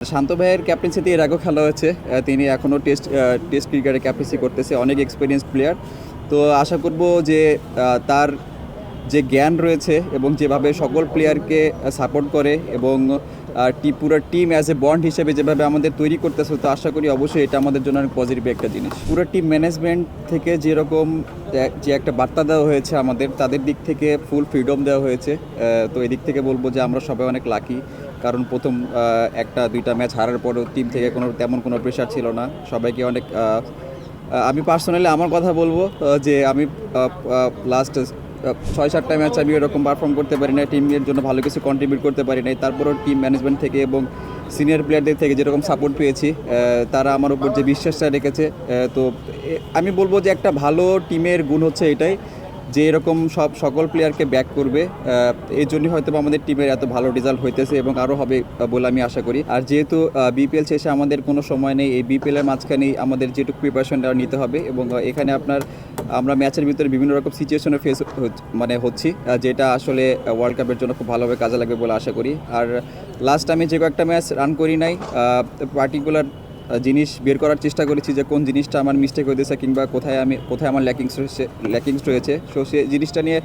শান্ত ভাইয়ের ক্যাপ্টেন্সিতে এর আগেও খেলা হয়েছে। তিনি এখনও টেস্ট ক্রিকেটে ক্যাপ্টেন্সি করতেছে, অনেক এক্সপিরিয়েন্স প্লেয়ার। তো আশা করব যে তার যে জ্ঞান রয়েছে এবং যেভাবে সকল প্লেয়ারকে সাপোর্ট করে এবং পুরো টিম অ্যাজ এ বন্ড হিসেবে যেভাবে আমাদের তৈরি করতেছে, তো আশা করি অবশ্যই এটা আমাদের জন্য অনেক পজিটিভ একটা জিনিস। পুরো টিম ম্যানেজমেন্ট থেকে যেরকম যে একটা বার্তা দেওয়া হয়েছে আমাদের, তাদের দিক থেকে ফুল ফ্রিডম দেওয়া হয়েছে। তো এদিক থেকে বলবো যে আমরা সবাই অনেক লাকি, কারণ প্রথম একটা দুইটা ম্যাচ হারার পরেও টিম থেকে তেমন কোনো প্রেশার ছিল না। সবাইকে অনেক আমি পার্সোনালি আমার কথা বলবো যে আমি লাস্ট 6-7টা ম্যাচ আমি এরকম পারফর্ম করতে পারি না, টিমের জন্য ভালো কিছু কন্ট্রিবিউট করতে পারি নাই। তারপরেও টিম ম্যানেজমেন্ট থেকে এবং সিনিয়র প্লেয়ারদের থেকে যেরকম সাপোর্ট পেয়েছি, তারা আমার উপর যে বিশ্বাসটা রেখেছে, তো আমি বলবো যে একটা ভালো টিমের গুণ হচ্ছে এটাই যে এরকম সকল প্লেয়ারকে ব্যাক করবে। এই জন্যই হয়তো আমাদের টিমের এত ভালো রেজাল্ট হইতেছে এবং আরও হবে বলে আমি আশা করি। আর যেহেতু বিপিএল শেষে আমাদের কোনো সময় নেই, এই বিপিএলের মাঝখানেই আমাদের যেটুকু প্রিপারেশনটা নিতে হবে এবং এখানে আমরা ম্যাচের ভিতরে বিভিন্ন রকম সিচুয়েশনে হচ্ছি, যেটা আসলে ওয়ার্ল্ড কাপের জন্য খুব ভালোভাবে কাজে লাগবে বলে আশা করি। আর লাস্ট আমি যে কয়েকটা ম্যাচ রান করি নাই, পার্টিকুলার জিনিস বের করার চেষ্টা করেছি যে কোন জিনিসটা আমার মিস্টেক হইতেছে কিংবা কোথায় আমার ল্যাকিংস রয়েছে। সো সে জিনিসটা নিয়ে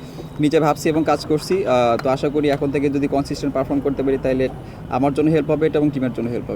নিজে ভাবছি এবং কাজ করছি। তো আশা করি এখন থেকে যদি কনসিস্টেন্ট পারফর্ম করতে পারি, তাহলে আমার জন্য হেল্প হবে এটা এবং টিমের জন্য হেল্প হবে।